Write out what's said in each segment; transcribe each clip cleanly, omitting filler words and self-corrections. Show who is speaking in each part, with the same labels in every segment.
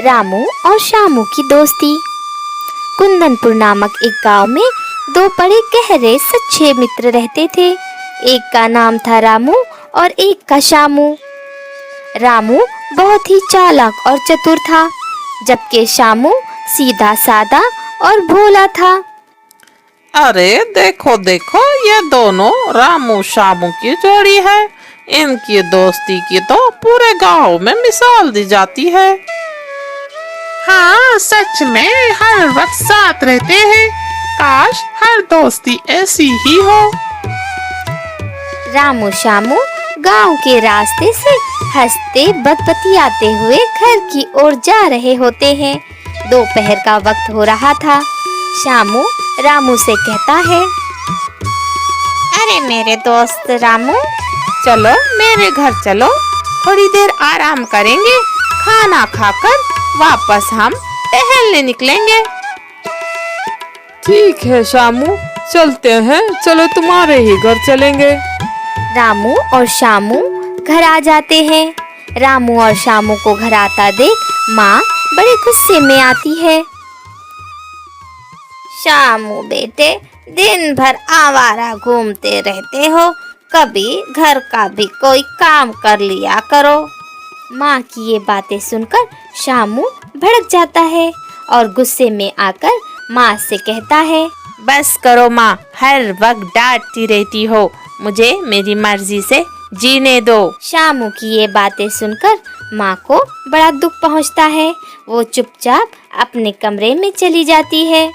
Speaker 1: रामू और श्यामू की दोस्ती। कुंदनपुर नामक एक गांव में दो बड़े गहरे सच्चे मित्र रहते थे। एक का नाम था रामू और एक का श्यामू। रामू बहुत ही चालाक और चतुर था, जबकि श्यामू सीधा साधा और भोला था।
Speaker 2: अरे देखो देखो, ये दोनों रामू श्यामू की जोड़ी है। इनकी दोस्ती की तो पूरे गांव में मिसाल दी जाती है।
Speaker 3: हाँ, सच में हर वक्त साथ रहते हैं। काश हर दोस्ती ऐसी ही हो।
Speaker 1: रामू श्यामू गांव के रास्ते से हंसते बतियाते हुए घर की ओर जा रहे होते हैं। दोपहर का वक्त हो रहा था। श्यामू रामू से कहता है,
Speaker 4: अरे मेरे दोस्त रामू,
Speaker 2: चलो मेरे घर चलो, थोड़ी देर आराम करेंगे। खाना खाकर वापस हम टहलने निकलेंगे।
Speaker 5: ठीक है श्यामू, चलते हैं। चलो तुम्हारे ही घर चलेंगे।
Speaker 1: रामू और श्यामू घर आ जाते हैं। रामू और श्यामू को घर आता देख माँ बड़े गुस्से में आती है।
Speaker 4: श्यामू बेटे, दिन भर आवारा घूमते रहते हो, कभी घर का भी कोई काम कर लिया करो।
Speaker 1: माँ की ये बातें सुनकर श्यामू भड़क जाता है और गुस्से में आकर माँ से कहता है,
Speaker 2: बस करो माँ, हर वक्त डांटती रहती हो। मुझे मेरी मर्जी से जीने दो।
Speaker 1: श्यामू की ये बातें सुनकर माँ को बड़ा दुख पहुँचता है। वो चुपचाप अपने कमरे में चली जाती है।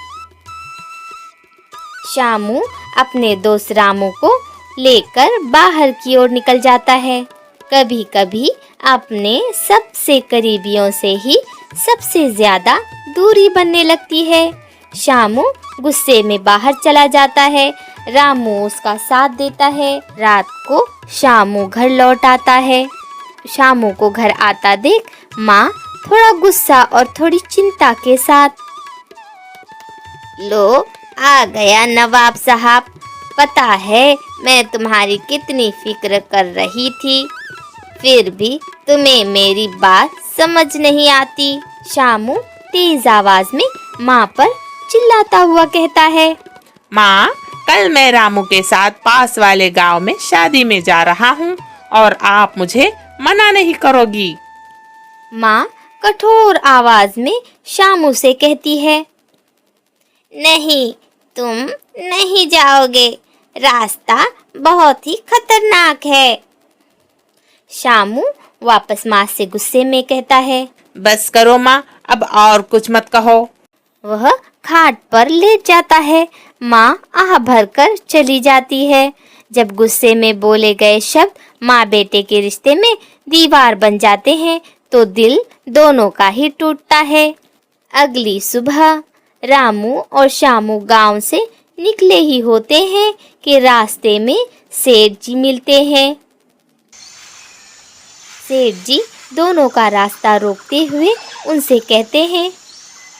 Speaker 1: श्यामू अपने दोस्त रामू को लेकर बाहर की ओर निकल जाता है। कभी कभी अपने सबसे करीबियों से ही सबसे ज्यादा दूरी बनने लगती है। श्यामू गुस्से में बाहर चला जाता है। रामू उसका साथ देता है। रात को श्यामू घर लौट आता है। श्यामू को घर आता देख माँ थोड़ा गुस्सा और थोड़ी चिंता के साथ,
Speaker 4: लो आ गया नवाब साहब। पता है मैं तुम्हारी कितनी फिक्र कर रही थी, फिर भी तुम्हें मेरी बात समझ नहीं आती।
Speaker 1: श्यामू तेज आवाज में माँ पर चिल्लाता हुआ कहता है,
Speaker 2: माँ, कल मैं रामू के साथ पास वाले गांव में शादी में जा रहा हूँ और आप मुझे मना नहीं करोगी।
Speaker 1: माँ कठोर आवाज में श्यामू से कहती है,
Speaker 4: नहीं, तुम नहीं जाओगे, रास्ता बहुत ही खतरनाक है।
Speaker 1: श्यामू वापस माँ से गुस्से में कहता है,
Speaker 2: बस करो माँ, अब और कुछ मत कहो।
Speaker 1: वह खाट पर लेट जाता है। माँ आह भरकर चली जाती है। जब गुस्से में बोले गए शब्द माँ बेटे के रिश्ते में दीवार बन जाते हैं तो दिल दोनों का ही टूटता है। अगली सुबह रामू और श्यामू गांव से निकले ही होते हैं कि रास्ते में सेठ जी मिलते हैं। सेठ जी दोनों का रास्ता रोकते हुए उनसे कहते हैं,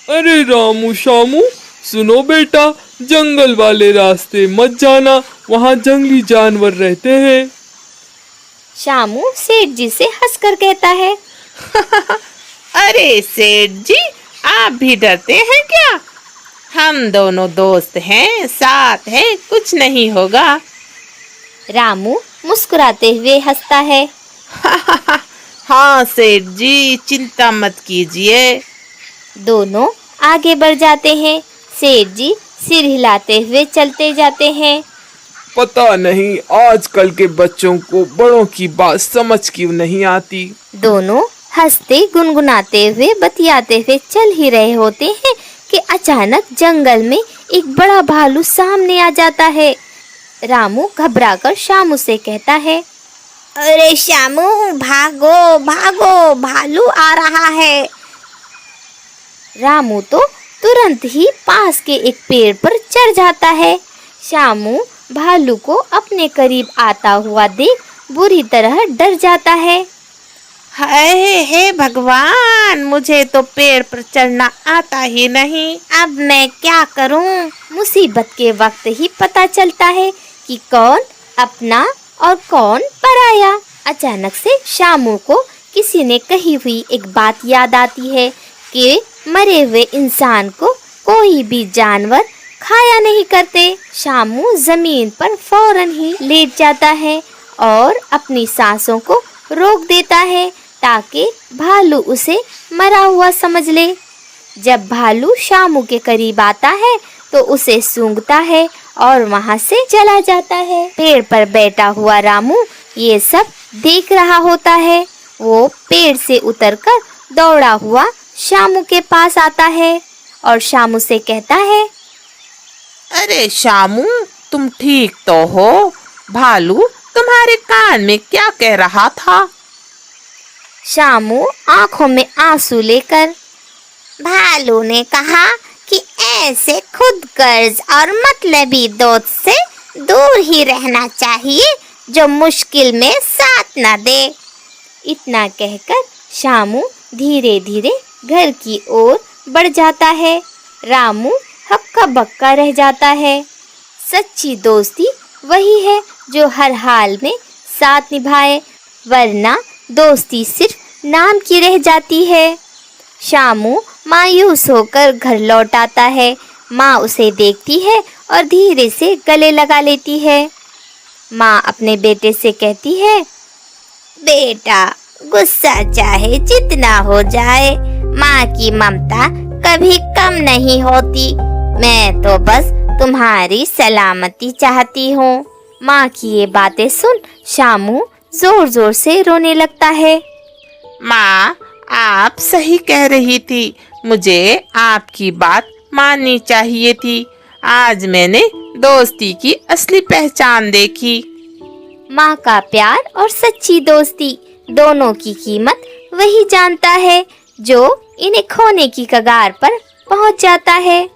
Speaker 5: अरे रामू श्यामू, सुनो बेटा, जंगल वाले रास्ते मत जाना, वहाँ जंगली जानवर रहते हैं।
Speaker 1: श्यामू सेठ जी से हंसकर कहता है,
Speaker 2: अरे सेठ जी, आप भी डरते हैं क्या? हम दोनों दोस्त हैं, साथ हैं, कुछ नहीं होगा।
Speaker 1: रामू मुस्कुराते हुए हंसता है।
Speaker 2: हाँ सेठ जी, चिंता मत कीजिए।
Speaker 1: दोनों आगे बढ़ जाते हैं। सेठ जी सिर हिलाते हुए चलते जाते हैं।
Speaker 5: पता नहीं आजकल के बच्चों को बड़ों की बात समझ क्यों नहीं आती।
Speaker 1: दोनों हंसते गुनगुनाते हुए बतियाते हुए चल ही रहे होते हैं कि अचानक जंगल में एक बड़ा भालू सामने आ जाता है। रामू घबराकर श्यामू से कहता है,
Speaker 4: अरे श्यामू, भागो भागो, भालू आ रहा है।
Speaker 1: रामू तो तुरंत ही पास के एक पेड़ पर चढ़ जाता है। श्यामू भालू को अपने करीब आता हुआ देख बुरी तरह डर जाता है।
Speaker 2: हाय हे भगवान, मुझे तो पेड़ पर चढ़ना आता ही नहीं।
Speaker 4: अब मैं क्या करूं?
Speaker 1: मुसीबत के वक्त ही पता चलता है कि कौन अपना और कौन पराया। अचानक से श्यामू को किसी ने कही हुई एक बात याद आती है कि मरे हुए इंसान को कोई भी जानवर खाया नहीं करते। शामू जमीन पर फौरन ही लेट जाता है और अपनी सांसों को रोक देता है ताकि भालू उसे मरा हुआ समझ ले। जब भालू शामू के करीब आता है तो उसे सूंघता है और वहां से चला जाता है। पेड़ पर बैठा हुआ रामू ये सब देख रहा होता है। वो पेड़ से उतरकर दौड़ा हुआ शामू के पास आता है और शामू से कहता है,
Speaker 2: अरे शामू, तुम ठीक तो हो? भालू तुम्हारे कान में क्या कह रहा था?
Speaker 1: शामू आंखों में आंसू लेकर,
Speaker 4: भालू ने कहा कि ऐसे खुदगर्ज और मतलबी दोस्त से दूर ही रहना चाहिए जो मुश्किल में साथ न दे।
Speaker 1: इतना कहकर शामू धीरे धीरे घर की ओर बढ़ जाता है। रामू हक्का बक्का रह जाता है। सच्ची दोस्ती वही है जो हर हाल में साथ निभाए, वरना दोस्ती सिर्फ नाम की रह जाती है। शामू मायूस होकर घर लौट आता है। माँ उसे देखती है और धीरे से गले लगा लेती है। माँ अपने बेटे से कहती है,
Speaker 4: बेटा, गुस्सा चाहे जितना हो जाए, माँ की ममता कभी कम नहीं होती। मैं तो बस तुम्हारी सलामती चाहती हूँ।
Speaker 1: माँ की ये बातें सुन शामू जोर जोर से रोने लगता है।
Speaker 2: माँ, आप सही कह रही थी। मुझे आपकी बात माननी चाहिए थी। आज मैंने दोस्ती की असली पहचान देखी।
Speaker 1: माँ का प्यार और सच्ची दोस्ती दोनों की कीमत वही जानता है जो इन्हें खोने की कगार पर पहुँच जाता है।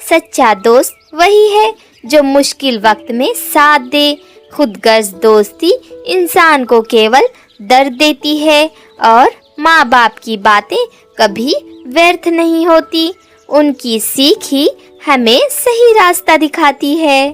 Speaker 1: सच्चा दोस्त वही है जो मुश्किल वक्त में साथ दे। खुदगर्ज दोस्ती इंसान को केवल दर्द देती है और माँ बाप की बातें कभी व्यर्थ नहीं होती। उनकी सीख ही हमें सही रास्ता दिखाती है।